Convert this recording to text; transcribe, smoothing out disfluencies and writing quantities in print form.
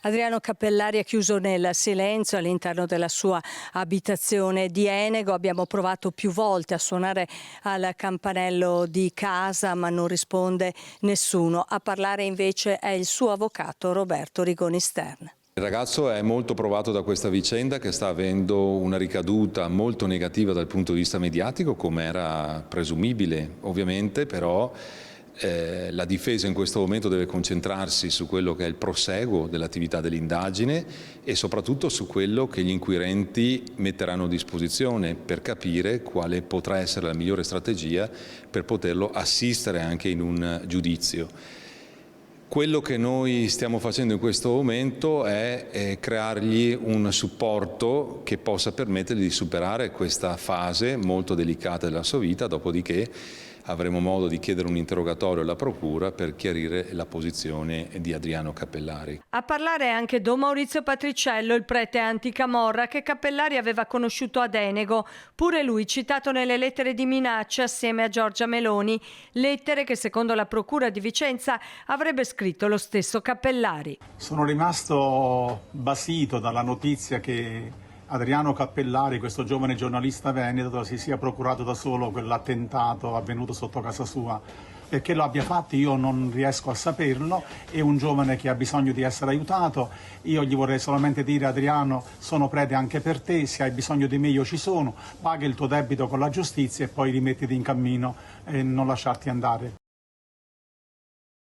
Adriano Cappellari è chiuso nel silenzio all'interno della sua abitazione di Enego. Abbiamo provato più volte a suonare al campanello di casa, ma non risponde nessuno. A parlare invece è il suo avvocato Roberto Rigoni Stern. Il ragazzo è molto provato da questa vicenda che sta avendo una ricaduta molto negativa dal punto di vista mediatico, come era presumibile ovviamente, però la difesa in questo momento deve concentrarsi su quello che è il proseguo dell'attività dell'indagine e soprattutto su quello che gli inquirenti metteranno a disposizione per capire quale potrà essere la migliore strategia per poterlo assistere anche in un giudizio. Quello che noi stiamo facendo in questo momento è creargli un supporto che possa permettergli di superare questa fase molto delicata della sua vita, dopodiché avremo modo di chiedere un interrogatorio alla Procura per chiarire la posizione di Adriano Cappellari. A parlare anche Don Maurizio Patriciello, il prete anticamorra che Cappellari aveva conosciuto ad Enego, pure lui citato nelle lettere di minaccia assieme a Giorgia Meloni, lettere che secondo la Procura di Vicenza avrebbe scritto lo stesso Cappellari. Sono rimasto basito dalla notizia che Adriano Cappellari, questo giovane giornalista veneto, si sia procurato da solo quell'attentato avvenuto sotto casa sua. Perché lo abbia fatto io non riesco a saperlo, è un giovane che ha bisogno di essere aiutato. Io gli vorrei solamente dire: Adriano, sono prete anche per te, se hai bisogno di me io ci sono, paga il tuo debito con la giustizia e poi rimettiti in cammino e non lasciarti andare.